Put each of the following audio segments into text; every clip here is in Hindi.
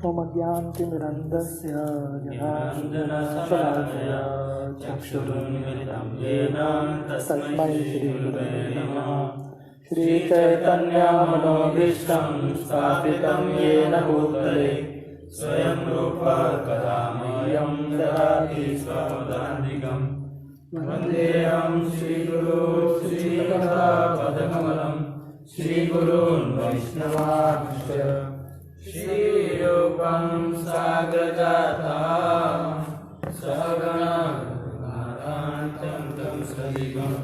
त्वमज्ञानतिमिरन्धस्य ज्ञानाञ्जनशलाकया चक्षुरुन्मिलितं येन तस्मै श्रीगुरवे नमः। श्रीचैतन्यमनोभीष्टं स्थापितं येन भूतले स्वयं रूपः कदा मह्यं ददाति स्वपदान्तिकं। वन्देऽहं श्रीगुरो श्रीयुतापदकमलं श्रीगुरून् वैष्णवांश्च श्रीरूपं साग्रजाता सहगणा रघुनाथान्वितं सजीवं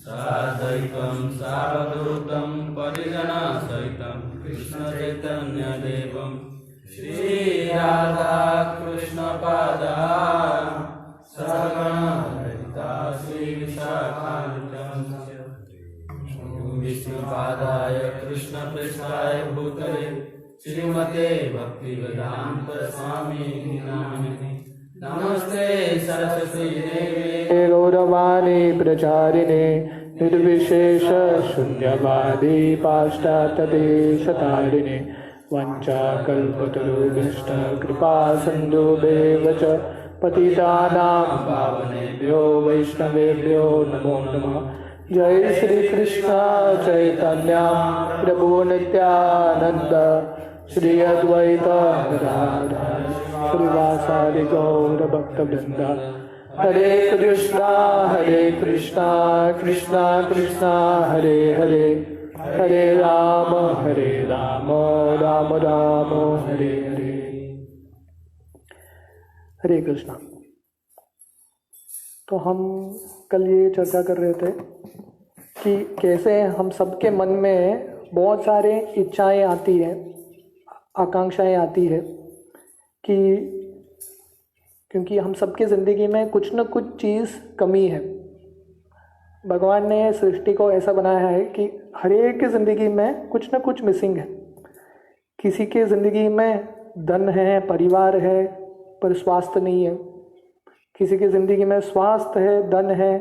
साद्वैतं सावधूतं परिजनसहितं कृष्णचैतन्यदेवं श्रीराधाकृष्णपादान् सहगणा ललिता श्रीविशाखान्वितं विष्णुपादाय कृष्णपृष्ठाय भूतले श्रीमते भक्तिवेदांत स्वामी नामिने। नमस्ते सरस्वती देवे गौरवाणी प्रचारिणे निर्विशेष शून्यवादी पाश्चात्यदेशतारिणे वंचाकल्पतरुभ्यश्च कृपा सिन्धुभ्येव च पतितानां पावनेभ्यो वैष्णवेभ्यो नमो नमः। जय श्री कृष्ण चैतन्य प्रभु नित्यानंद श्री अद्वैत गदाधर श्रीवासादि गौर भक्तवृंद। हरे कृष्णा कृष्णा कृष्णा हरे हरे, हरे राम राम राम हरे हरे। हरे कृष्णा। तो हम कल ये चर्चा कर रहे थे कि कैसे हम सबके मन में बहुत सारे इच्छाएं आती हैं, आकांक्षाएं आती है कि क्योंकि हम सबके ज़िंदगी में कुछ न कुछ चीज़ कमी है। भगवान ने सृष्टि को ऐसा बनाया है कि हर एक की ज़िंदगी में कुछ न कुछ मिसिंग है। किसी के ज़िंदगी में धन है, परिवार है, पर स्वास्थ्य नहीं है। किसी की ज़िंदगी में स्वास्थ्य है, धन है,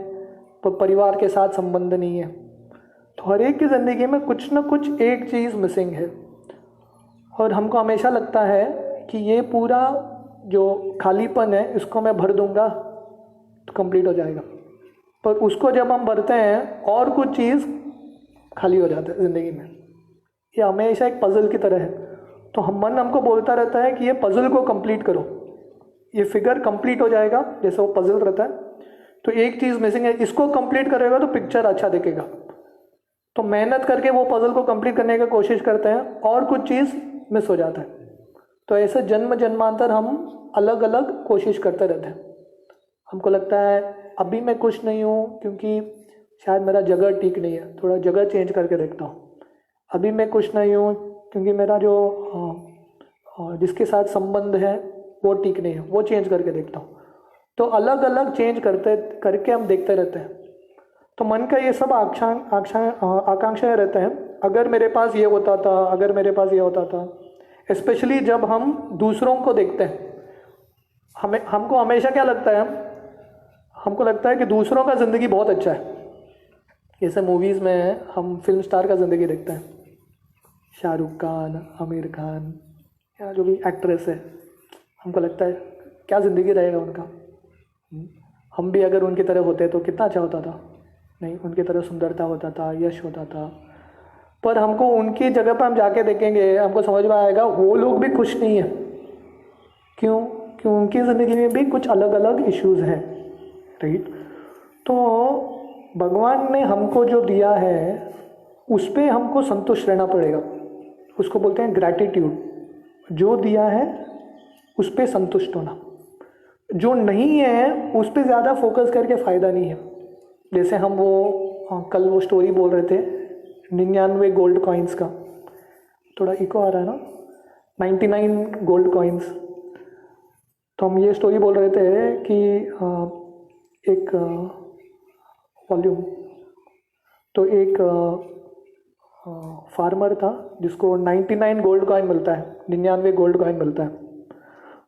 पर परिवार के साथ संबंध नहीं है। तो हर एक की ज़िंदगी में कुछ न कुछ एक चीज़ मिसिंग है और हमको हमेशा लगता है कि ये पूरा जो खालीपन है इसको मैं भर दूंगा तो कंप्लीट हो जाएगा। पर उसको जब हम भरते हैं और कुछ चीज़ खाली हो जाता है ज़िंदगी में। ये हमेशा एक पज़ल की तरह है। तो मन हमको बोलता रहता है कि ये पज़ल को कंप्लीट करो, ये फिगर कंप्लीट हो जाएगा। जैसे वो पज़ल रहता है तो एक चीज़ मिसिंग है, इसको कंप्लीट करेगा तो पिक्चर अच्छा दिखेगा। तो मेहनत करके वो पज़ल को कंप्लीट करने की कोशिश करते हैं और कुछ चीज़ मिस हो जाता है। तो ऐसे जन्म जन्मांतर हम अलग अलग कोशिश करते रहते हैं। हमको लगता है अभी मैं खुश नहीं हूँ क्योंकि शायद मेरा जगह ठीक नहीं है, थोड़ा जगह चेंज करके देखता हूँ। अभी मैं खुश नहीं हूँ क्योंकि मेरा जो जिसके साथ संबंध है वो ठीक नहीं है, वो चेंज करके देखता हूँ। तो अलग अलग चेंज करके हम देखते रहते हैं। तो मन का ये सब आकांक्षाएं रहते हैं। अगर मेरे पास ये होता था, अगर मेरे पास ये होता था। स्पेशली जब हम दूसरों को देखते हैं, हमको हमेशा क्या लगता है, हमको लगता है कि दूसरों का ज़िंदगी बहुत अच्छा है। जैसे मूवीज़ में हम फिल्म स्टार का ज़िंदगी देखते हैं, शाहरुख खान, आमिर खान या जो भी एक्ट्रेस है, हमको लगता है क्या ज़िंदगी रहेगा उनका। हम भी अगर उनकी तरह होते तो कितना अच्छा होता था। नहीं, उनकी तरह सुंदरता होता था, यश होता था। पर हमको उनकी जगह पर हम जाके देखेंगे, हमको समझ में आएगा वो लोग भी खुश नहीं है। क्यों? क्यों? उनकी ज़िंदगी में भी कुछ अलग अलग इश्यूज़ हैं, राइट। तो भगवान ने हमको जो दिया है उस पर हमको संतुष्ट रहना पड़ेगा। उसको बोलते हैं ग्रैटिट्यूड। जो दिया है उस पर संतुष्ट होना, जो नहीं है उस पर ज़्यादा फोकस करके फ़ायदा नहीं है। जैसे हम कल वो स्टोरी बोल रहे थे 99 गोल्ड कॉइन्स का, थोड़ा इको आ रहा है ना, 99 गोल्ड कॉइन्स। तो हम ये स्टोरी बोल रहे थे कि एक वॉल्यूम, तो एक फार्मर था जिसको 99 गोल्ड कॉइन मिलता है, 99 गोल्ड कॉइन मिलता है।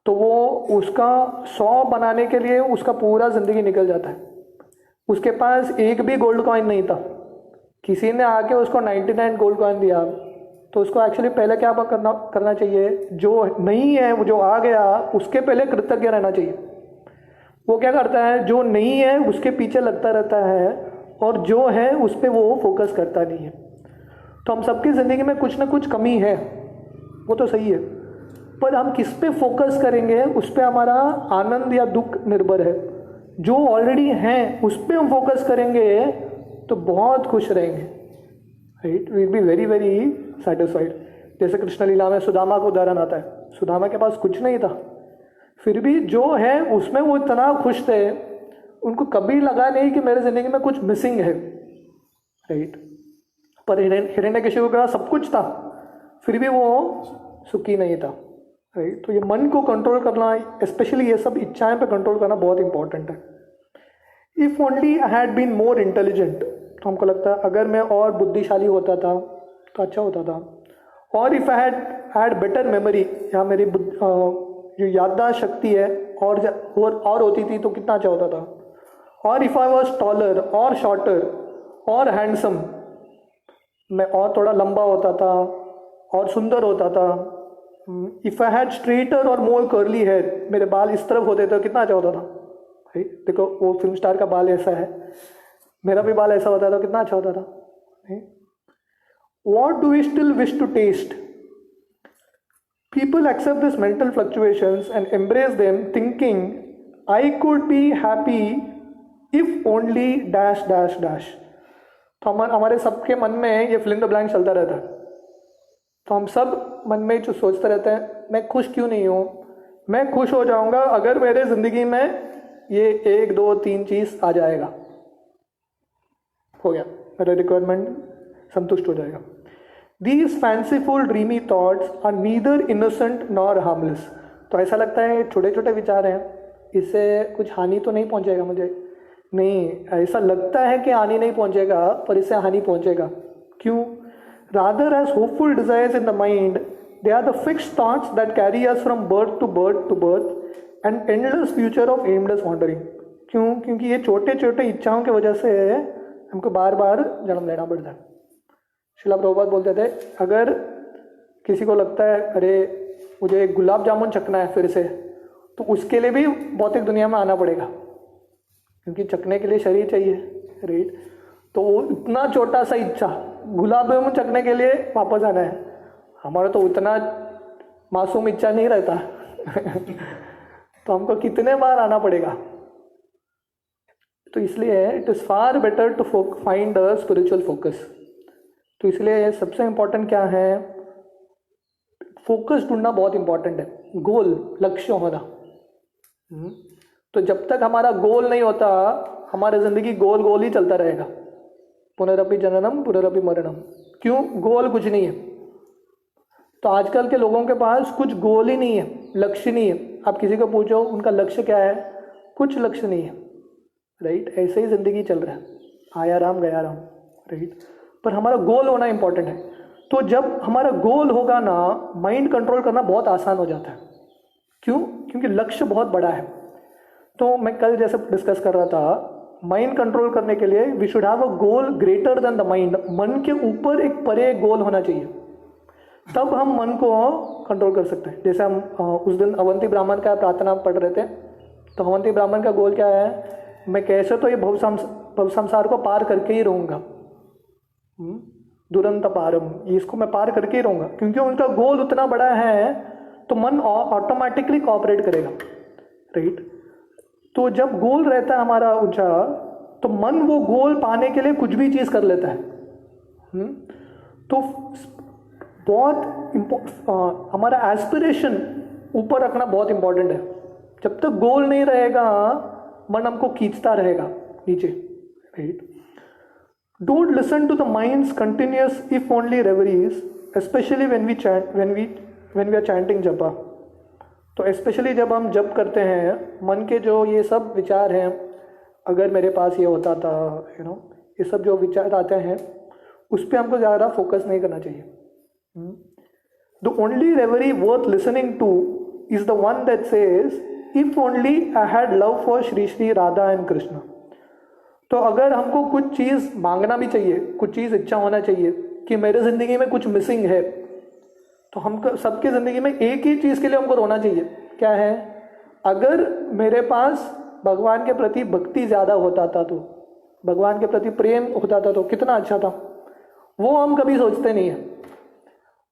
तो वो उसका 100 बनाने के लिए उसका पूरा ज़िंदगी निकल जाता है। उसके पास एक भी गोल्ड कॉइन नहीं था। किसी ने आके उसको 99 गोल्ड कॉइन दिया तो उसको एक्चुअली पहले क्या करना चाहिए, जो नहीं है वो जो आ गया उसके पहले कृतज्ञ रहना चाहिए। वो क्या करता है, जो नहीं है उसके पीछे लगता रहता है और जो है उस पर वो फोकस करता नहीं है। तो हम सबकी ज़िंदगी में कुछ ना कुछ कमी है, वो तो सही है, पर हम किस पे फोकस करेंगे उस पर हमारा आनंद या दुख निर्भर है। जो ऑलरेडी हैं उस पर हम फोकस करेंगे तो बहुत खुश रहेंगे, right, we will be very very satisfied. जैसे कृष्ण लीला में सुदामा का उदाहरण आता है, सुदामा के पास कुछ नहीं था, फिर भी जो है उसमें वो इतना खुश थे, उनको कभी लगा नहीं कि मेरे ज़िंदगी में कुछ मिसिंग है, राइट। पर हिरण्यकशिपु के पास सब कुछ था, फिर भी वो सुखी नहीं था, राइट। तो ये मन को कंट्रोल करना, स्पेशली ये सब इच्छाएं पे कंट्रोल करना बहुत इंपॉर्टेंट है। If only I had been more intelligent, तो हमको लगता है अगर मैं और बुद्धिशाली होता था तो अच्छा होता था। और if I had better memory, या मेरी जो याददाश्त शक्ति है और होती थी तो कितना अच्छा होता था। और इफ़ आई वॉज टॉलर और शॉर्टर और हैंडसम, मैं और थोड़ा लंबा होता था और सुंदर होता था। इफ़ आई हैड स्ट्रेटर और मोर कर्ली हेयर, मेरे बाल इस तरफ होते थे कितना अच्छा होता था, राइट। देखो वो फिल्म स्टार का बाल ऐसा है, मेरा भी बाल ऐसा होता था कितना अच्छा होता था। What do we still wish to taste? People accept these mental fluctuations and embrace them, thinking, I could be happy if only dash dash dash. तो हमारे सबके मन में ये फिल इन द ब्लैंक चलता रहता है। तो हम सब मन में जो सोचते रहते हैं, मैं खुश क्यों नहीं हूँ, मैं खुश हो जाऊँगा अगर मेरे ज़िंदगी में ये 1 2 3 चीज़ आ जाएगा, हो गया, मेरा रिक्वायरमेंट संतुष्ट हो जाएगा। These fanciful dreamy thoughts are neither innocent nor harmless. तो ऐसा लगता है छोटे छोटे विचार हैं, इससे कुछ हानि तो नहीं पहुंचेगा मुझे, नहीं, ऐसा लगता है कि हानि नहीं पहुंचेगा पर इससे हानि पहुंचेगा। क्यों? Rather as hopeful desires in the mind, they are the fixed thoughts that carry us from birth to birth to birth and endless future of aimless wandering. क्यों? क्योंकि ये छोटे छोटे इच्छाओं की वजह से हमको बार बार जन्म लेना पड़ता है। शिला प्रभुपाद बोलते थे, अगर किसी को लगता है अरे मुझे गुलाब जामुन चखना है फिर से, तो उसके लिए भी भौतिक दुनिया में आना पड़ेगा, क्योंकि चखने के लिए शरीर चाहिए, राइट। तो वो इतना छोटा सा इच्छा गुलाब जामुन चखने के लिए वापस आना है, हमारा तो उतना मासूम इच्छा नहीं रहता तो हमको कितने बार आना पड़ेगा। तो इसलिए it is far better to find a spiritual focus. तो इसलिए सबसे इम्पोर्टेंट क्या है, फोकस ढूंढना बहुत इंपॉर्टेंट है, गोल, लक्ष्य होना। तो जब तक हमारा गोल नहीं होता, हमारी ज़िंदगी गोल गोल ही चलता रहेगा, पुनरपि जननम पुनरपि मरणम। क्यों? गोल कुछ नहीं है। तो आजकल के लोगों के पास कुछ गोल ही नहीं है, लक्ष्य नहीं है। आप किसी को पूछो उनका लक्ष्य क्या है, कुछ लक्ष्य नहीं है, राइट। ऐसे ही ज़िंदगी चल रहा है, आया राम गया राम, राइट। पर हमारा गोल होना इंपॉर्टेंट है। तो जब हमारा गोल होगा ना, माइंड कंट्रोल करना बहुत आसान हो जाता है। क्यों? क्योंकि लक्ष्य बहुत बड़ा है। तो मैं कल जैसे डिस्कस कर रहा था, माइंड कंट्रोल करने के लिए we should have a goal greater than the mind. मन के ऊपर एक परे गोल होना चाहिए, तब हम मन को कंट्रोल कर सकते हैं। जैसे हम उस दिन अवंती ब्राह्मण का प्रार्थना पढ़ रहे थे, तो अवंती ब्राह्मण का गोल क्या है, मैं कैसे तो ये भव संसार को पार करके ही रहूँगा, दुरंत पारम, इसको मैं पार करके ही रहूँगा। क्योंकि उनका गोल उतना बड़ा है, तो मन ऑटोमेटिकली कोऑपरेट करेगा, राइट। तो जब गोल रहता है हमारा ऊंचा, तो मन वो गोल पाने के लिए कुछ भी चीज़ कर लेता है। तो बहुत हमारा एस्पिरेशन ऊपर रखना बहुत इंपॉर्टेंट है। जब तक गोल नहीं रहेगा, मन हमको खींचता रहेगा नीचे, right. Don't listen to the mind's continuous if only reveries, especially when we are chanting japa. तो स्पेशली जब हम जप करते हैं, मन के जो ये सब विचार हैं, अगर मेरे पास ये होता था, ये सब जो विचार आते हैं, उस पर हमको ज़्यादा फोकस नहीं करना चाहिए। The only reverie worth listening to is the one that says, if only I had love for Shri Shri Radha and Krishna. तो अगर हमको कुछ चीज़ मांगना भी चाहिए, कुछ चीज़ इच्छा होना चाहिए कि मेरे ज़िंदगी में कुछ मिसिंग है, तो हम सबकी ज़िंदगी में एक ही चीज़ के लिए हमको रोना चाहिए, क्या है? अगर मेरे पास भगवान के प्रति भक्ति ज़्यादा होता था, तो भगवान के प्रति प्रेम होता था तो कितना अच्छा था। वो हम कभी सोचते नहीं है।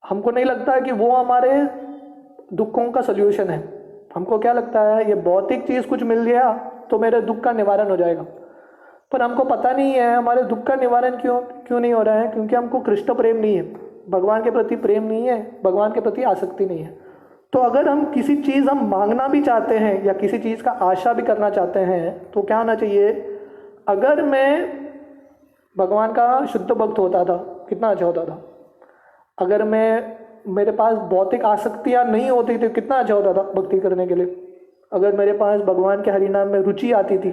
हमको नहीं लगता कि वो हमारे दुखों का सल्यूशन है। हमको क्या लगता है, ये भौतिक चीज़ कुछ मिल गया तो मेरे दुख का निवारण हो जाएगा। पर हमको पता नहीं है हमारे दुख का निवारण क्यों नहीं हो रहा है, क्योंकि हमको कृष्ण प्रेम नहीं है, भगवान के प्रति प्रेम नहीं है, भगवान के प्रति आसक्ति नहीं है। तो अगर हम किसी चीज़ हम मांगना भी चाहते हैं या किसी चीज़ का आशा भी करना चाहते हैं तो क्या होना चाहिए? अगर मैं भगवान का शुद्ध भक्त होता था, कितना अच्छा होता था। अगर मेरे पास भौतिक आसक्तियाँ नहीं होती तो कितना अच्छा होता था भक्ति करने के लिए। अगर मेरे पास भगवान के हरिनाम में रुचि आती थी,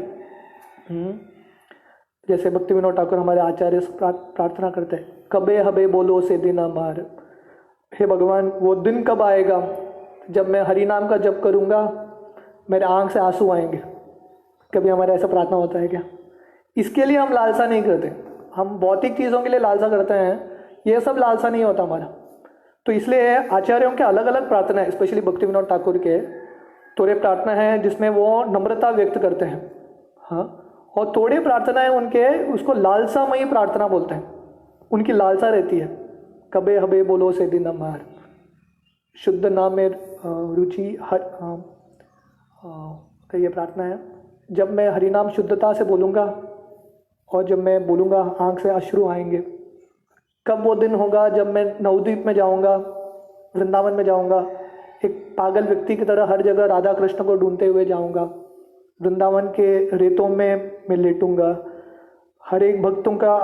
जैसे भक्ति विनोद ठाकुर हमारे आचार्य प्रार्थना करते हैं, कबे हबे बोलो से दिन हमार, हे भगवान वो दिन कब आएगा जब मैं हरिनाम का जप करूँगा मेरे आँख से आंसू आएंगे। कभी हमारा ऐसा प्रार्थना होता है क्या? इसके लिए हम लालसा नहीं करते, हम भौतिक चीज़ों के लिए लालसा करते हैं, ये सब लालसा नहीं होता हमारा। तो इसलिए आचार्यों के अलग अलग प्रार्थना है, स्पेशली भक्ति विनोद ठाकुर के थोड़े प्रार्थना है जिसमें वो नम्रता व्यक्त करते हैं, हाँ, और थोड़े प्रार्थना है उनके उसको लालसामयी प्रार्थना बोलते हैं, उनकी लालसा रहती है। कबे हबे बोलो से दिन हमार, शुद्ध नाम में रुचि हर तो ये प्रार्थना है। जब मैं हरिनाम शुद्धता से बोलूँगा और जब मैं बोलूँगा आँख से अश्रु आएंगे। कब वो दिन होगा जब मैं नवद्वीप में जाऊँगा, वृंदावन में जाऊँगा, एक पागल व्यक्ति की तरह हर जगह राधा कृष्ण को ढूंढते हुए जाऊँगा, वृंदावन के रेतों में मैं लेटूँगा, हर एक भक्तों का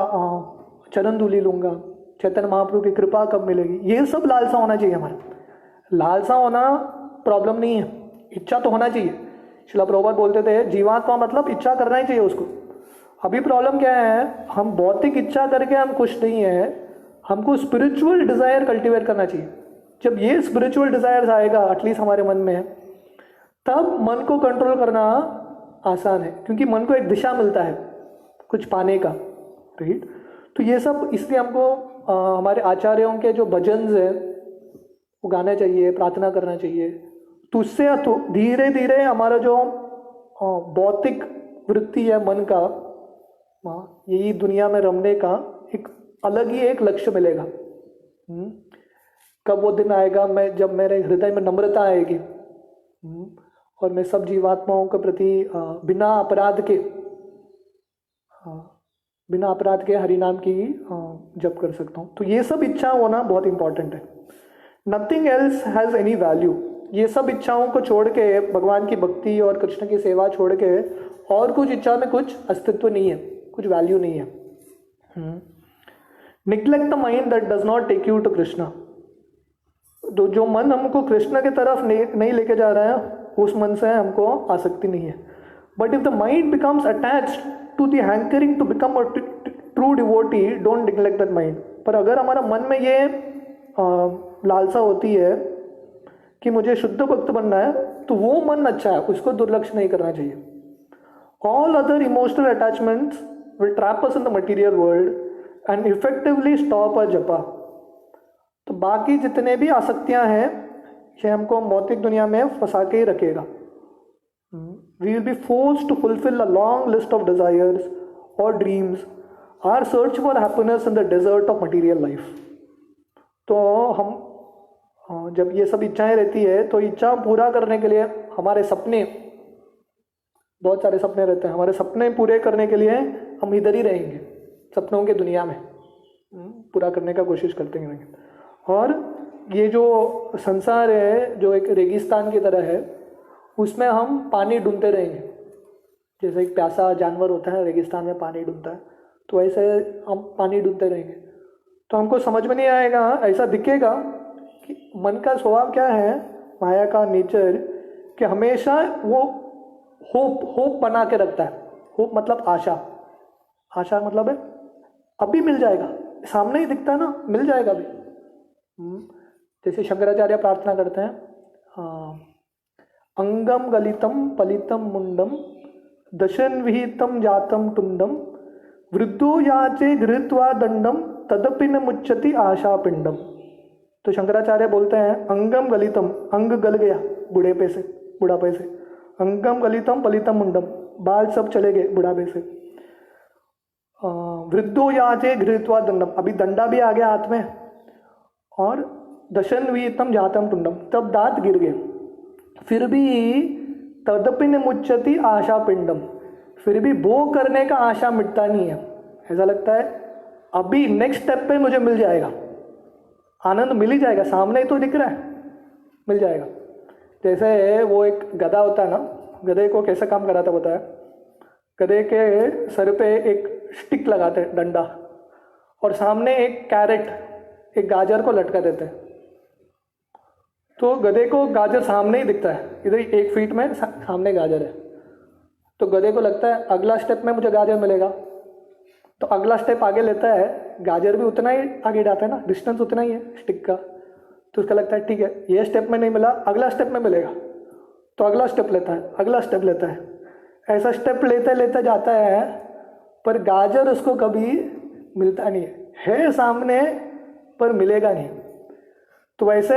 चरण धूलि लूँगा, चैतन्य महाप्रभु की कृपा कब मिलेगी। ये सब लालसा होना चाहिए हमारा। लालसा होना प्रॉब्लम नहीं है, इच्छा तो होना चाहिए। श्रील प्रभुपाद बोलते थे जीवात्मा मतलब इच्छा करना ही चाहिए उसको। अभी प्रॉब्लम क्या है, हम भौतिक इच्छा करके हम खुश नहीं है, हमको स्पिरिचुअल डिज़ायर कल्टीवेट करना चाहिए। जब ये स्पिरिचुअल डिज़ायर्स आएगा एटलीस्ट हमारे मन में, तब मन को कंट्रोल करना आसान है, क्योंकि मन को एक दिशा मिलता है कुछ पाने का, राइट। तो ये सब इसलिए हमको हमारे आचार्यों के जो भजन है वो गाना चाहिए, प्रार्थना करना चाहिए। तो उससे धीरे धीरे हमारा जो भौतिक वृत्ति है मन का, यही दुनिया में रमने का एक अलग ही एक लक्ष्य मिलेगा। कब वो दिन आएगा जब मेरे हृदय में नम्रता आएगी और मैं सब जीवात्माओं के प्रति बिना अपराध के हरिनाम की जप कर सकता हूँ। तो ये सब इच्छा होना बहुत इंपॉर्टेंट है। Nothing else has any value. ये सब इच्छाओं को छोड़ के, भगवान की भक्ति और कृष्ण की सेवा छोड़ के और कुछ इच्छा में कुछ अस्तित्व नहीं है, कुछ वैल्यू नहीं है। Neglect the mind that does not take you to Krishna. तो जो मन हमको कृष्ण की तरफ नहीं लेके जा रहा है, उस मन से हमको आसक्ति नहीं है। But if the mind becomes attached to the hankering to become a true devotee, don't neglect that mind. पर अगर हमारा मन में ये लालसा होती है कि मुझे शुद्ध भक्त बनना है, तो वो मन अच्छा है, उसको दुर्लक्ष्य नहीं करना चाहिए। All other emotional attachments will trap us in the material world and effectively stop a japa. तो बाकी जितने भी आसक्तियां हैं ये हमको भौतिक दुनिया में फंसा के ही रखेगा। We will be forced to fulfil a long list of desires और dreams, or search for happiness in the desert of material life. तो हम जब ये सब इच्छाएं रहती है तो इच्छा पूरा करने के लिए हमारे सपने, बहुत सारे सपने रहते हैं, हमारे सपने पूरे करने के लिए हम इधर ही रहेंगे, सपनों के दुनिया में पूरा करने का कोशिश करते हैं। और ये जो संसार है जो एक रेगिस्तान की तरह है, उसमें हम पानी ढूंढते रहेंगे। जैसे एक प्यासा जानवर होता है रेगिस्तान में पानी ढूंढता है, तो ऐसे हम पानी ढूंढते रहेंगे। तो हमको समझ में नहीं आएगा, ऐसा दिखेगा कि मन का स्वभाव क्या है, माया का नेचर, कि हमेशा वो होप बना के रखता है। होप मतलब आशा, आशा मतलब है अभी मिल जाएगा, सामने ही दिखता है ना, मिल जाएगा अभी। जैसे शंकराचार्य प्रार्थना करते हैं, अंगम गलितम पलितम मुंडम दशन विहितम जातम तुंडम वृद्धो याचे गृहीत्वा दंडम तदपि न मुच्यति आशा पिंडम। तो शंकराचार्य बोलते हैं अंगम गलितम, अंग गल गया बुढ़ापे से, अंगम गलितम पलितम मुंडम, बाल सब चले गए बुढ़ापे से। वृद्धो याचे घृत्वा दंडम, अभी दंडा भी आ गया हाथ में, और दशनवीतम जातम टुंडम, तब दांत गिर गए, फिर भी तदपि न मुच्यति आशा पिंडम, फिर भी भोग करने का आशा मिटता नहीं है। ऐसा लगता है अभी नेक्स्ट स्टेप पे मुझे मिल जाएगा, आनंद मिल ही जाएगा, सामने ही तो दिख रहा है, मिल जाएगा। जैसे वो एक गधा होता है ना, गधे को कैसे काम कराता बताया, गधे के सर पे एक स्टिक लगाते हैं, डंडा, और सामने एक कैरेट, एक गाजर को लटका देते हैं, तो गधे को गाजर सामने ही दिखता है, इधर 1 फीट में सामने गाजर है, तो गधे को लगता है अगला स्टेप में मुझे गाजर मिलेगा, तो अगला स्टेप आगे लेता है, गाजर भी उतना ही आगे जाता है ना, डिस्टेंस उतना ही है स्टिक का, तो उसका लगता है ठीक है ये स्टेप में नहीं मिला, अगला स्टेप में मिलेगा, तो अगला स्टेप लेता है, अगला स्टेप लेता है, ऐसा स्टेप लेते लेते जाता है, पर गाजर उसको कभी मिलता नहीं है सामने, पर मिलेगा नहीं। तो वैसे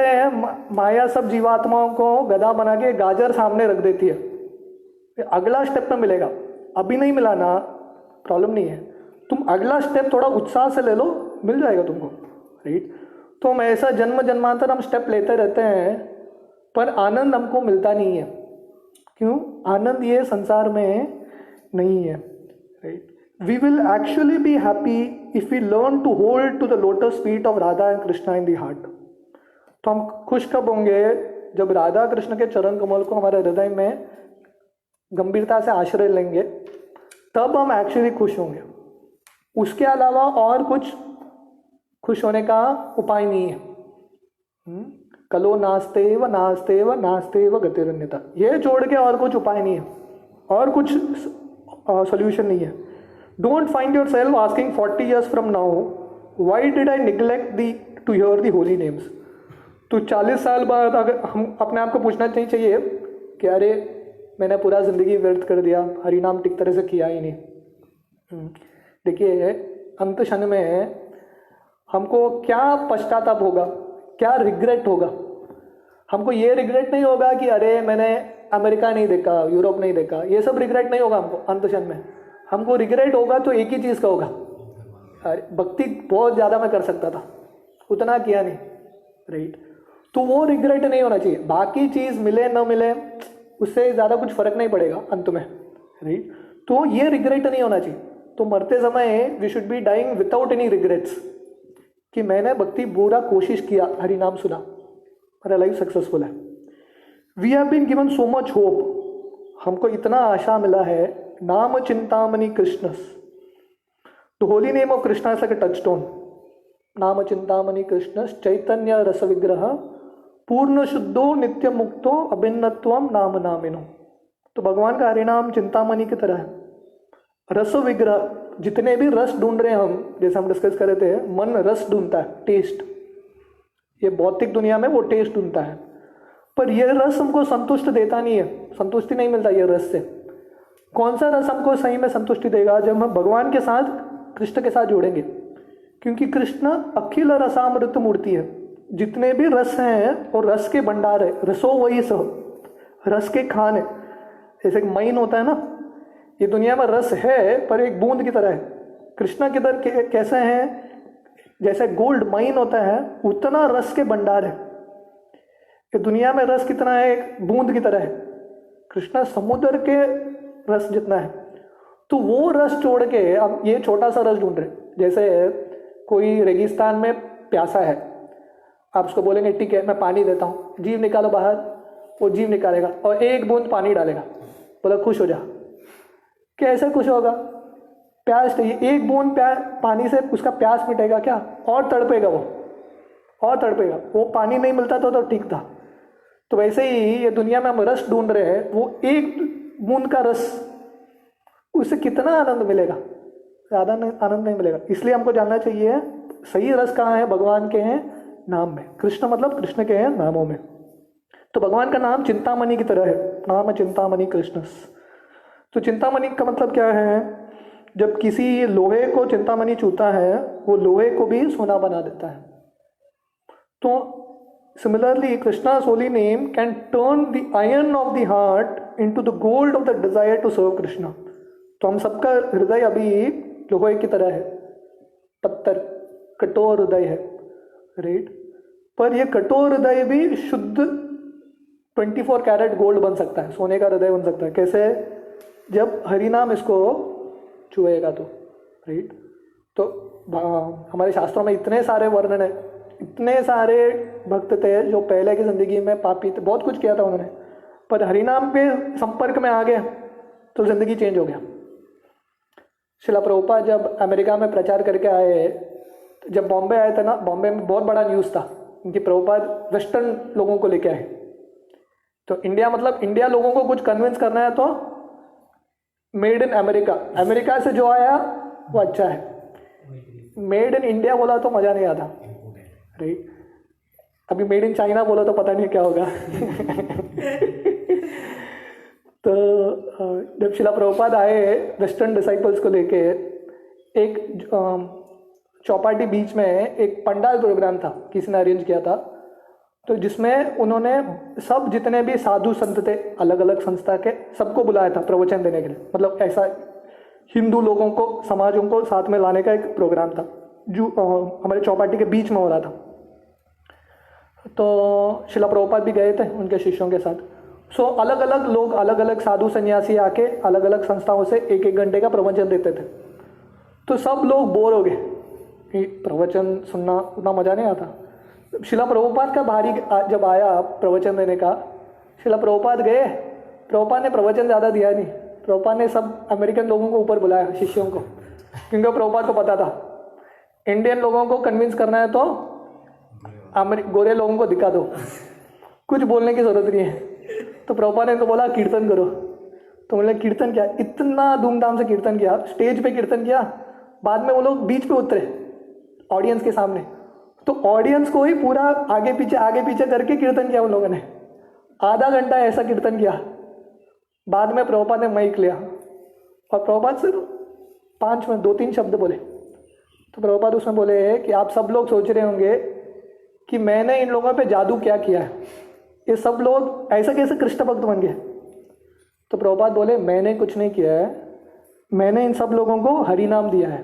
माया सब जीवात्माओं को गधा बना के गाजर सामने रख देती है, अगला स्टेप में मिलेगा, अभी नहीं मिला ना प्रॉब्लम नहीं है, तुम अगला स्टेप थोड़ा उत्साह से ले लो, मिल जाएगा तुमको, राइट। तो हम ऐसा जन्म जन्मांतर हम स्टेप लेते रहते हैं, पर आनंद हमको मिलता नहीं है। क्यों? आनंद ये संसार में नहीं है, right. We will actually be happy if we learn to hold to the lotus feet of Radha and Krishna in the heart. तो हम खुश कब होंगे? जब राधा कृष्ण के चरण कमल को हमारे हृदय में गंभीरता से आश्रय लेंगे, तब हम एक्चुअली खुश होंगे। उसके अलावा और कुछ खुश होने का उपाय नहीं है। कलो नास्तेव नास्तेव नास्तेव गतिरन्यता, ये छोड़ के और कुछ उपाय नहीं है, और कुछ सोल्यूशन नहीं है। Don't find yourself asking 40 years from now why did I neglect to hear the holy names. तो 40 साल बाद अगर हम अपने आप को पूछना नहीं चाहिए कि अरे मैंने पूरा जिंदगी व्यर्थ कर दिया, हरि नाम ठीक तरह से किया ही नहीं। देखिए अंत क्षण में हमको क्या पश्चाताप होगा, क्या रिग्रेट होगा? हमको ये रिग्रेट नहीं होगा कि अरे मैंने अमेरिका नहीं देखा, यूरोप नहीं देखा, ये सब रिग्रेट नहीं होगा हमको अंत क्षण में। हमको रिग्रेट होगा तो एक ही चीज़ का होगा, अरे भक्ति बहुत ज़्यादा मैं कर सकता था, उतना किया नहीं, राइट। तो वो रिग्रेट नहीं होना चाहिए। बाकी चीज़ मिले न मिले उससे ज़्यादा कुछ फर्क नहीं पड़ेगा अंत में, राइट। तो ये रिग्रेट नहीं होना चाहिए। तो मरते समय we should be dying without any regrets कि मैंने भक्ति पूरा कोशिश किया, हरि नाम सुना, मेरा लाइफ सक्सेसफुल है। We have been given so much hope, हमको इतना आशा मिला है। नाम चिंतामणि कृष्णस, the holy name of Krishna is like a touchstone. नाम चिंतामणि कृष्णस चैतन्य रस विग्रह पूर्ण शुद्धो नित्य मुक्तो अभिन्नत्वम नाम नामिनो। तो भगवान का हरिनाम चिंतामणि की तरह है, रस विग्रह। जितने भी रस ढूंढ रहे हैं हम, जैसे हम डिस्कस कर रहे थे, मन रस ढूंढता है, टेस्ट। ये भौतिक दुनिया में वो टेस्ट ढूंढता है, पर ये रस हमको संतुष्ट देता नहीं है, संतुष्टि नहीं मिलता ये रस से। कौन सा रस हमको सही में संतुष्टि देगा? जब हम भगवान के साथ, कृष्ण के साथ जोड़ेंगे, क्योंकि कृष्ण अखिल रसामृत मूर्ति है। जितने भी रस हैं और रस के भंडार है, रसो वही सह, रस के खान है। जैसे एक माइन होता है ना, ये दुनिया में रस है पर एक बूंद की तरह है। कृष्णा के दर कैसे हैं? जैसे गोल्ड माइन होता है, उतना रस के भंडार है। ये दुनिया में रस कितना है? एक बूंद की तरह है। कृष्णा समुद्र के रस जितना है। तो वो रस छोड़ के अब ये छोटा सा रस ढूंढ रहे। जैसे कोई रेगिस्तान में प्यासा है, आप उसको बोलेंगे ठीक है मैं पानी देता हूँ, जीव निकालो बाहर, वो जीव निकालेगा और एक बूंद पानी डालेगा, बोला खुश हो जा। कैसे खुश होगा? प्यास चाहिए, एक बूंद पानी से उसका प्यास मिटेगा क्या? और तड़पेगा वो, और तड़पेगा। वो पानी नहीं मिलता तो ठीक था। तो वैसे ही ये दुनिया में हम रस ढूंढ रहे हैं, वो एक बूंद का रस, उससे कितना आनंद मिलेगा? ज़्यादा आनंद नहीं मिलेगा। इसलिए हमको जानना चाहिए सही रस कहाँ है? भगवान के हैं नाम में। कृष्ण मतलब कृष्ण के हैं नामों में। तो भगवान का नाम चिंतामणि की तरह है, नाम चिंतामणि कृष्णस। तो चिंतामणि का मतलब क्या है? जब किसी लोहे को चिंतामणि छूता है, वो लोहे को भी सोना बना देता है। तो similarly कृष्णा's holy name can turn the iron of the heart into the gold of the desire to serve Krishna. तो हम सबका हृदय अभी लोहे की तरह है, पत्थर, कठोर हृदय है, राइट। पर ये कठोर हृदय भी शुद्ध 24 कैरेट गोल्ड बन सकता है, सोने का हृदय बन सकता है। कैसे? जब हरि नाम इसको छुएगा तो, राइट। तो हमारे शास्त्रों में इतने सारे वर्णन है, इतने सारे भक्त थे जो पहले की जिंदगी में पापी थे, बहुत कुछ किया था उन्होंने, पर हरिनाम के संपर्क में आ गए तो जिंदगी चेंज हो गया। शिला प्रभुपाद जब अमेरिका में प्रचार करके आए, जब बॉम्बे आए थे ना, बॉम्बे में बहुत बड़ा न्यूज़ था क्योंकि प्रभुपाद वेस्टर्न लोगों को लेके आए। तो इंडिया मतलब इंडिया लोगों को कुछ कन्विंस करना है तो मेड इन अमेरिका, अमेरिका से जो आया वो अच्छा है, मेड इन इंडिया बोला तो मज़ा नहीं आता, राइट। अभी मेड इन चाइना बोला तो पता नहीं क्या होगा। तो जब शिला प्रभुपाद आए वेस्टर्न डिसाइपल्स को लेके, एक चौपाटी बीच में एक पंडाल प्रोग्राम था, किसी ने अरेंज किया था, तो जिसमें उन्होंने सब जितने भी साधु संत थे अलग अलग संस्था के, सबको बुलाया था प्रवचन देने के लिए। मतलब ऐसा हिंदू लोगों को, समाजों को साथ में लाने का एक प्रोग्राम था जो हमारे चौपाटी के बीच में हो रहा था। तो शिला प्रभुपाद भी गए थे उनके शिष्यों के साथ। सो अलग अलग लोग, अलग अलग साधु सन्यासी आके अलग अलग संस्थाओं से एक एक घंटे का प्रवचन देते थे। तो सब लोग बोर हो गए कि प्रवचन सुनना उतना मज़ा नहीं आता। शिला प्रभुपाद का भारी जब आया प्रवचन देने का, शिला प्रभुपाद गए, प्रभुपाद ने प्रवचन ज़्यादा दिया नहीं, प्रभुपाद ने सब अमेरिकन लोगों को ऊपर बुलाया, शिष्यों को, क्योंकि प्रभुपाद को पता था इंडियन लोगों को कन्विंस करना है तो गोरे लोगों को दिखा दो, कुछ बोलने की ज़रूरत नहीं है। तो प्रभुपाद ने तो बोला कीर्तन करो। तो बोले कीर्तन किया, इतना धूमधाम से कीर्तन किया, स्टेज पे कीर्तन किया। बाद में वो लोग बीच पे उतरे ऑडियंस के सामने, तो ऑडियंस को ही पूरा आगे पीछे करके कीर्तन किया उन लोगों ने। आधा घंटा ऐसा कीर्तन किया। बाद में प्रभुपाद ने माइक लिया और प्रभुपाद सिर्फ 5 में 2-3 शब्द बोले। तो प्रभुपाद उसमें बोले कि आप सब लोग सोच रहे होंगे कि मैंने इन लोगों पे जादू क्या किया है, ये सब लोग ऐसा कैसे कृष्ण भक्त बन गए। तो प्रभुपाद बोले मैंने कुछ नहीं किया है, मैंने इन सब लोगों को हरि नाम दिया है,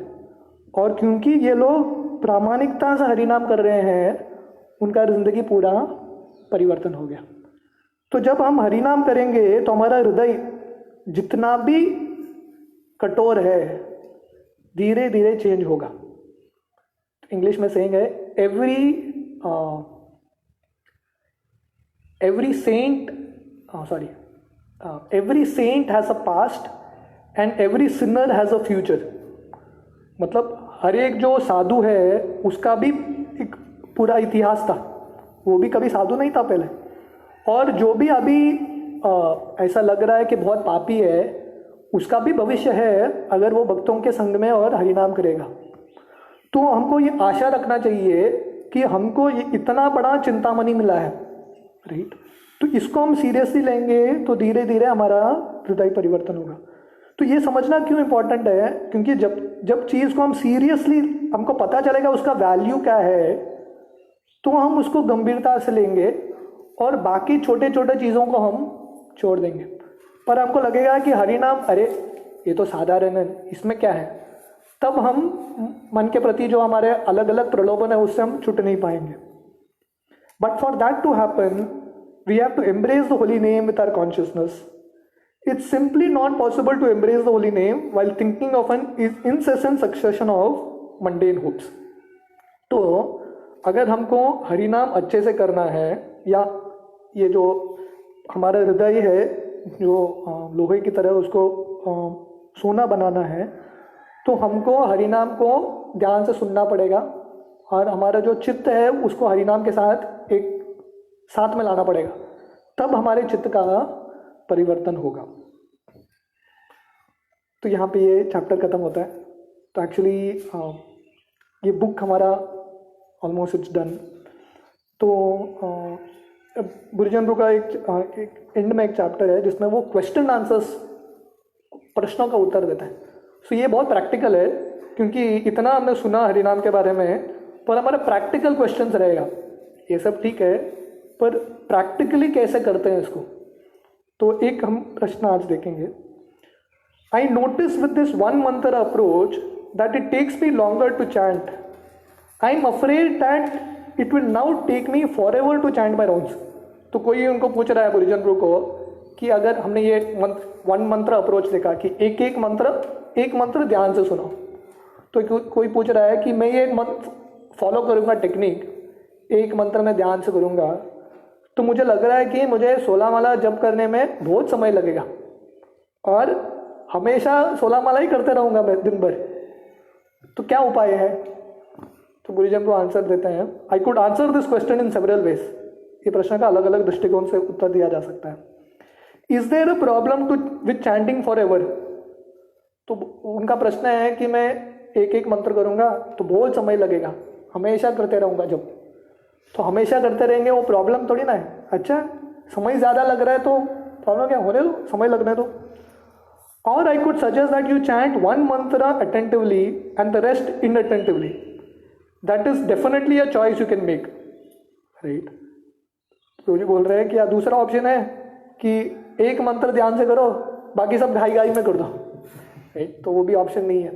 और क्योंकि ये लोग प्रामाणिकता से हरि नाम कर रहे हैं, उनका जिंदगी पूरा परिवर्तन हो गया। तो जब हम हरि नाम करेंगे तो हमारा हृदय जितना भी कठोर है धीरे धीरे चेंज होगा। इंग्लिश में सेइंग है every saint has a past and every sinner has a future। मतलब हर एक जो साधु है उसका भी एक पूरा इतिहास था, वो भी कभी साधु नहीं था पहले, और जो भी अभी ऐसा लग रहा है कि बहुत पापी है, उसका भी भविष्य है अगर वो भक्तों के संग में और हरिनाम करेगा। तो हमको ये आशा रखना चाहिए कि हमको ये इतना बड़ा चिंतामणि मिला है, राइट। तो इसको हम सीरियसली लेंगे तो धीरे धीरे हमारा हृदय परिवर्तन होगा। तो ये समझना क्यों इम्पोर्टेंट है, क्योंकि जब चीज़ को हम सीरियसली, हमको पता चलेगा उसका वैल्यू क्या है, तो हम उसको गंभीरता से लेंगे और बाकी छोटे छोटे चीज़ों को हम छोड़ देंगे। पर हमको लगेगा कि हरि नाम, अरे ये तो साधारण है, इसमें क्या है, तब हम मन के प्रति जो हमारे अलग अलग प्रलोभन है उससे हम छूट नहीं पाएंगे। But for that to happen we have to embrace the holy name with our consciousness. It's simply not possible to embrace the holy name while thinking of an incessant succession of mundane hopes। तो अगर हमको हरि नाम अच्छे से करना है, या ये जो हमारा हृदय है जो लोहे की तरह उसको सोना बनाना है, तो हमको हरि नाम को ध्यान से सुनना पड़ेगा, और हमारा जो चित्त है उसको हरि नाम के साथ एक साथ में लाना पड़ेगा, तब हमारे चित्त का परिवर्तन होगा। तो यहाँ पे ये चैप्टर ख़त्म होता है। तो एक्चुअली ये बुक हमारा ऑलमोस्ट इट्स डन। तो गुरुजनों का एक एंड में एक चैप्टर है जिसमें वो क्वेश्चन आंसर्स, प्रश्नों का उत्तर देता है। सो ये बहुत प्रैक्टिकल है, क्योंकि इतना हमने सुना हरिनाम के बारे में, पर हमारे प्रैक्टिकल क्वेश्चंस रहेगा ये सब ठीक है, पर प्रैक्टिकली कैसे करते हैं इसको, तो एक हम प्रश्न आज देखेंगे. I notice with this one mantra approach that it takes me longer to chant. I am afraid that it will now take me forever to chant my rounds. तो कोई उनको पूछ रहा है बुरिजन ब्रू को कि अगर हमने ये वन मंत्र अप्रोच देखा कि एक मंत्र ध्यान से सुनो, तो कोई पूछ रहा है कि मैं ये फॉलो करूँगा टेक्निक, एक मंत्र में ध्यान से करूँगा, तो मुझे लग रहा है कि मुझे 16 माला जप करने में बहुत समय लगेगा और हमेशा 16 माला ही करते रहूँगा मैं दिन भर, तो क्या उपाय है. तो गुरुजन को आंसर देते हैं. I could answer this question in several ways. ये प्रश्न का अलग अलग दृष्टिकोण से उत्तर दिया जा सकता है. Is there a problem too with chanting forever. तो उनका प्रश्न है कि मैं एक मंत्र करूँगा तो बहुत समय लगेगा, हमेशा करते रहूँगा जब. तो हमेशा करते रहेंगे वो प्रॉब्लम थोड़ी ना है. अच्छा, समय ज़्यादा लग रहा है तो प्रॉब्लम क्या, होने दो, समय लगने दो. और I could suggest that you chant one mantra attentively and the rest inattentively. That is definitely a choice you can make, right. तो ये बोल रहे हैं कि दूसरा ऑप्शन है कि एक मंत्र ध्यान से करो, बाकी सब घाई घाई में कर दो, राइट. तो वो भी ऑप्शन नहीं है.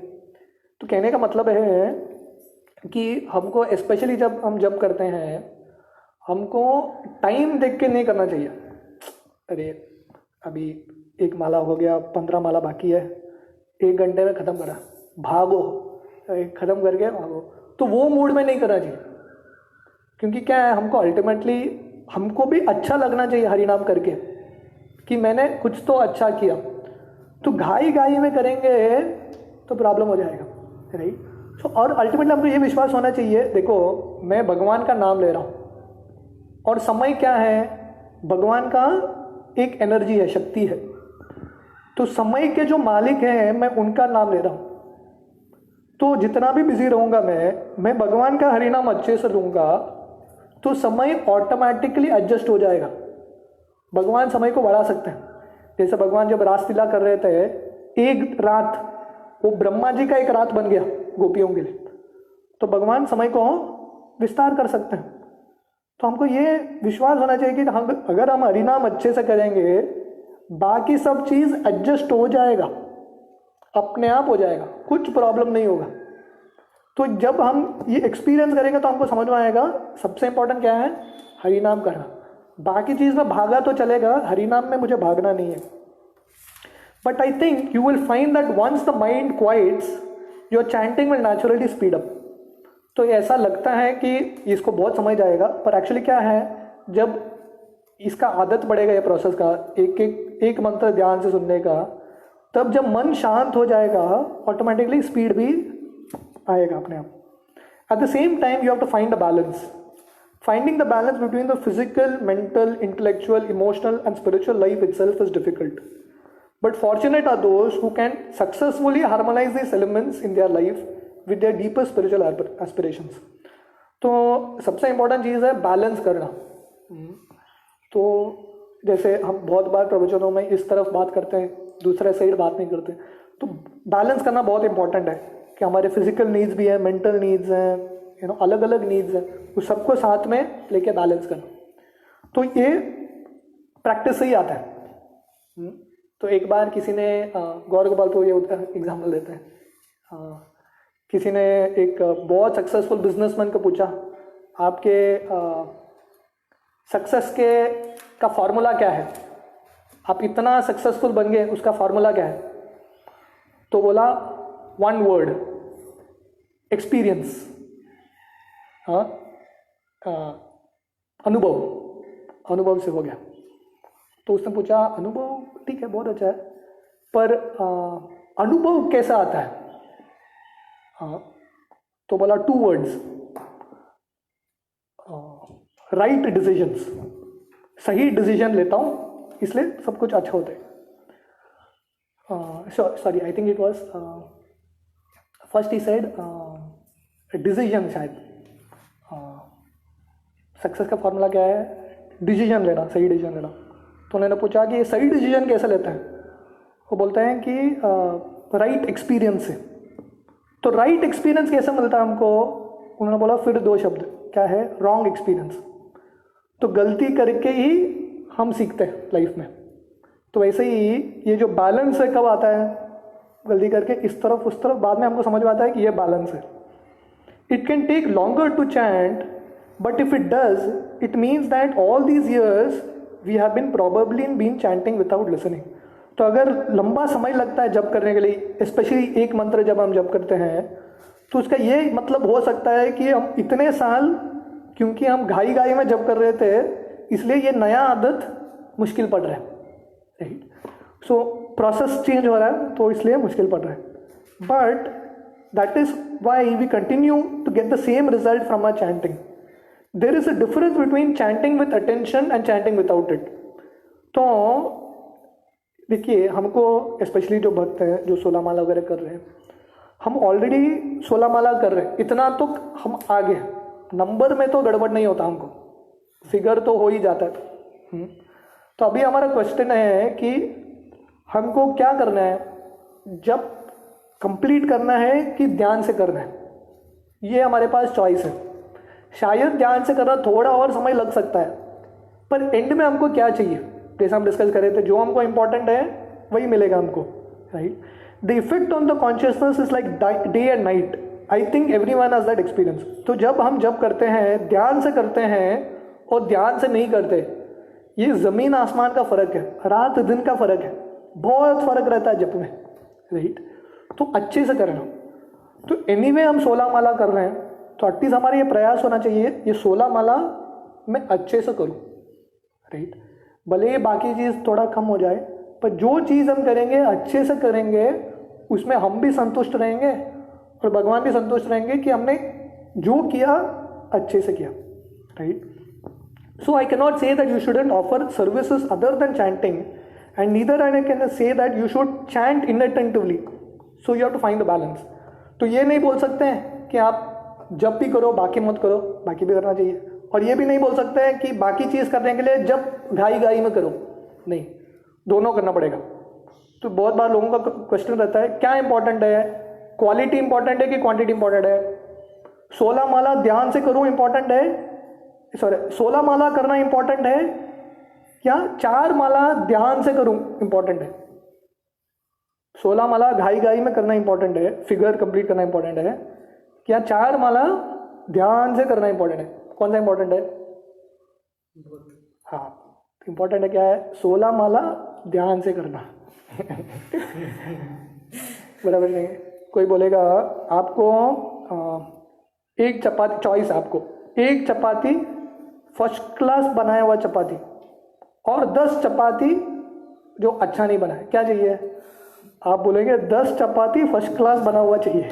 तो कहने का मतलब है कि हमको स्पेशली जब हम जब करते हैं, हमको टाइम देख के नहीं करना चाहिए. अरे अभी 1 माला हो गया, 15 माला बाकी है, 1 घंटे में ख़त्म करा, भागो, ख़त्म करके भागो. तो वो मूड में नहीं करना चाहिए, क्योंकि क्या है, हमको अल्टीमेटली हमको भी अच्छा लगना चाहिए हरिनाम करके कि मैंने कुछ तो अच्छा किया. तो घाई घाई में करेंगे तो प्रॉब्लम हो जाएगा, राइट. सो और अल्टीमेटली हमको ये विश्वास होना चाहिए, देखो मैं भगवान का नाम ले रहा हूँ और समय क्या है, भगवान का एक एनर्जी है, शक्ति है. तो समय के जो मालिक हैं मैं उनका नाम ले रहा हूँ. तो जितना भी बिजी रहूँगा मैं भगवान का हरिनाम अच्छे से लूँगा तो समय ऑटोमेटिकली एडजस्ट हो जाएगा. भगवान समय को बढ़ा सकते हैं. जैसे भगवान जब रासलीला कर रहे थे, एक रात वो ब्रह्मा जी का एक रात बन गया गोपियों के लिए, तो भगवान समय को विस्तार कर सकते हैं. तो हमको ये विश्वास होना चाहिए कि अगर हम हरिनाम अच्छे से करेंगे, बाकी सब चीज़ एडजस्ट हो जाएगा, अपने आप हो जाएगा, कुछ प्रॉब्लम नहीं होगा. तो जब हम ये एक्सपीरियंस करेंगे तो हमको समझ में आएगा सबसे इंपॉर्टेंट क्या है, हरिनाम करना. बाकी चीज़ में भागा तो चलेगा, हरिनाम में मुझे भागना नहीं है. But I think you will find that once the mind quiets, your chanting will naturally speed up. तो ऐसा लगता है कि इसको बहुत समय जाएगा, पर एक्चुअली क्या है, जब इसका आदत पड़ेगा ये प्रोसेस का, एक मंत्र ध्यान से सुनने का, तब जब मन शांत हो जाएगा ऑटोमेटिकली स्पीड भी आएगा अपने आप. At the same time you have to find a balance. Finding the balance between the physical, mental, intellectual, emotional and spiritual life itself is difficult. But fortunate are those who can successfully harmonize these elements in their life with their deeper spiritual aspirations. तो सबसे इम्पोर्टेंट चीज़ है बैलेंस करना. तो जैसे हम बहुत बार प्रवचनों में इस तरफ बात करते हैं, दूसरे साइड बात नहीं करते. तो बैलेंस करना बहुत इंपॉर्टेंट है कि हमारे फिजिकल नीड्स भी हैं, मेंटल नीड्स हैं, अलग अलग नीड्स हैं, उस सबको साथ में लेके बैलेंस करना. तो ये प्रैक्टिस से ही आता है. तो एक बार किसी ने गौर गोपालपुर, ये एग्जाम्पल देते हैं, किसी ने एक बहुत सक्सेसफुल बिजनेसमैन को पूछा, आपके सक्सेस का फॉर्मूला क्या है, आप इतना सक्सेसफुल बन गए, उसका फॉर्मूला क्या है. तो बोला 1 वर्ड, एक्सपीरियंस. अनुभव से हो गया. तो उसने पूछा, अनुभव ठीक है, बहुत अच्छा है, पर अनुभव कैसा आता है. तो बोला 2 वर्ड्स, राइट डिसीजंस. सही डिसीजन लेता हूँ इसलिए सब कुछ अच्छा होता है. Sorry, I think it was first he said decision. शायद सक्सेस का फॉर्मूला क्या है, डिसीजन लेना, सही डिसीजन लेना. तो उन्होंने पूछा कि ये सही डिसीजन कैसे लेते हैं. वो बोलते हैं कि राइट एक्सपीरियंस से. तो राइट एक्सपीरियंस कैसे मिलता है हमको. उन्होंने बोला फिर 2 शब्द, क्या है, रॉन्ग एक्सपीरियंस. तो गलती करके ही हम सीखते हैं लाइफ में। तो वैसे ही ये जो बैलेंस है कब आता है, गलती करके इस तरफ उस तरफ, बाद में हमको समझ में आता है कि ये बैलेंस है। It can take longer to chant, but if it does, it means that all these years we have been probably been chanting without listening. तो अगर लंबा समय लगता है जप करने के लिए, स्पेशली एक मंत्र जब हम जप करते हैं, तो उसका ये मतलब हो सकता है कि हम इतने साल, क्योंकि हम घाई घाई में जप कर रहे थे, इसलिए ये नया आदत मुश्किल पड़ रहा है, राइट। सो प्रोसेस चेंज हो रहा है, तो इसलिए मुश्किल पड़ रहा है। But that is why we continue to get the same result from our chanting. There is a difference between chanting with attention and chanting without it. तो देखिए, हमको स्पेशली जो भक्त हैं जो 16 माला वगैरह कर रहे हैं, हम ऑलरेडी 16 माला कर रहे हैं, इतना तो हम आगे हैं, नंबर में तो गड़बड़ नहीं होता, हमको फिगर तो हो ही जाता है। तो अभी हमारा क्वेश्चन है कि हमको क्या करना है, जब कंप्लीट करना है कि ध्यान से करना है, ये हमारे पास चॉइस है। शायद ध्यान से करना थोड़ा और समय लग सकता है, पर एंड में हमको क्या चाहिए, जैसे हम डिस्कस कर रहे थे, जो हमको इंपॉर्टेंट है वही मिलेगा हमको, right. The effect on the consciousness is like day and night. I think everyone has that experience. तो जब हम जब करते हैं, ध्यान से करते हैं और ध्यान से नहीं करते, ये ज़मीन आसमान का फ़र्क है, रात दिन का फ़र्क है, बहुत फ़र्क रहता है जप में, राइट। तो अच्छे से करना। तो एनीवे हम 16 माला कर रहे हैं, तो एटलीस्ट हमारा ये प्रयास होना चाहिए, ये 16 माला मैं अच्छे से करूँ, राइट। भले ये बाकी चीज़ थोड़ा कम हो जाए, पर जो चीज़ हम करेंगे अच्छे से करेंगे, उसमें हम भी संतुष्ट रहेंगे और भगवान भी संतुष्ट रहेंगे कि हमने जो किया अच्छे से किया, right. So I cannot say that you shouldn't offer services other than chanting, and neither I can say that you should chant inattentively. So you have to find the balance. तो ये नहीं बोल सकते हैं कि आप जब भी करो बाकी मत करो, बाकी भी करना चाहिए, और ये भी नहीं बोल सकते हैं कि बाकी चीज़ करने के लिए जब घाई घाई में करो, नहीं, दोनों करना पड़ेगा। तो बहुत बार लोगों का क्वेश्चन रहता है क्या इंपॉर्टेंट है, क्वालिटी इंपॉर्टेंट है कि क्वांटिटी इंपॉर्टेंट है। 16 माला ध्यान से करूँ इंपॉर्टेंट है, 16 माला करना इंपॉर्टेंट है, या 4 माला ध्यान से करूं इंपॉर्टेंट है। 16 माला घाई घाई में करना इंपॉर्टेंट है, फिगर कंप्लीट करना इंपॉर्टेंट है, या 4 माला ध्यान से करना इंपॉर्टेंट है। कौन सा इंपॉर्टेंट है? हाँ, इंपॉर्टेंट है क्या है? 16 माला ध्यान से करना। बराबर नहीं? कोई बोलेगा आपको एक चपाती चॉइस, आपको एक चपाती फर्स्ट क्लास बनाया हुआ चपाती और 10 चपाती जो अच्छा नहीं बना है, क्या चाहिए? आप बोलेंगे 10 चपाती फर्स्ट क्लास बना हुआ चाहिए।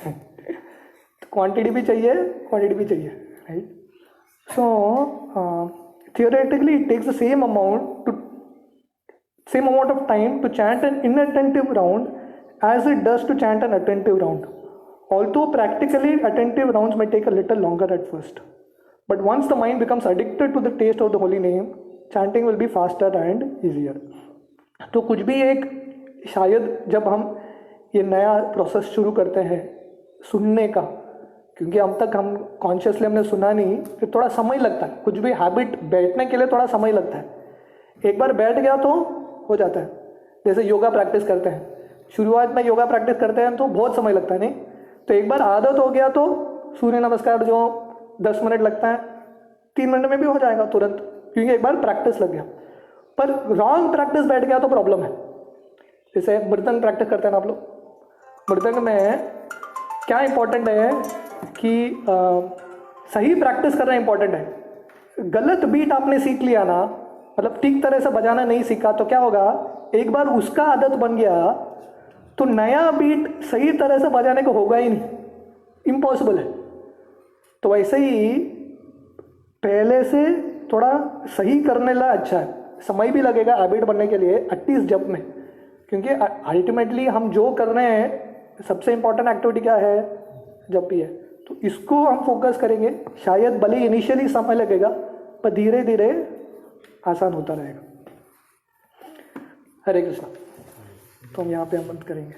तो क्वांटिटी भी चाहिए, क्वांटिटी भी चाहिए, right. So theoretically it takes the same amount of time to chant an inattentive round as it does to chant an attentive round. Although practically attentive rounds may take a little longer at first, but once the mind becomes addicted to the taste of the holy name, chanting will be faster and easier. तो कुछ भी एक, शायद जब हम ये नया प्रोसेस शुरू करते हैं सुनने का, क्योंकि अब तक हम कॉन्शियसली हमने सुना नहीं, फिर थोड़ा समय लगता है, कुछ भी हैबिट बैठने के लिए थोड़ा समय लगता है। एक बार बैठ गया तो हो जाता है। जैसे योगा प्रैक्टिस करते हैं, शुरुआत में योगा प्रैक्टिस करते हैं तो बहुत समय लगता है, नहीं? तो एक बार आदत हो गया तो सूर्य नमस्कार जो 10 मिनट लगता है 3 मिनट में भी हो जाएगा तुरंत, क्योंकि एक बार प्रैक्टिस लग गया। पर रॉन्ग प्रैक्टिस बैठ गया तो प्रॉब्लम है। जैसे मृदंग प्रैक्टिस करते हैं ना आप लोग, मृदंग में क्या इंपॉर्टेंट है कि सही प्रैक्टिस करना इंपॉर्टेंट है। गलत बीट आपने सीख लिया ना, मतलब ठीक तरह से बजाना नहीं सीखा, तो क्या होगा, एक बार उसका आदत बन गया तो नया बीट सही तरह से बजाने को होगा ही नहीं, इम्पॉसिबल है। तो वैसे ही पहले से थोड़ा सही करने ला अच्छा है, समय भी लगेगा हैबिट बनने के लिए, एटलीस्ट जप में, क्योंकि अल्टीमेटली हम जो कर रहे हैं सबसे इम्पोर्टेंट एक्टिविटी क्या है, जप ही है। तो इसको हम फोकस करेंगे, शायद भले इनिशियली समय लगेगा पर धीरे धीरे आसान होता रहेगा। हरे कृष्णा। तो हम यहाँ पे हम बंद करेंगे।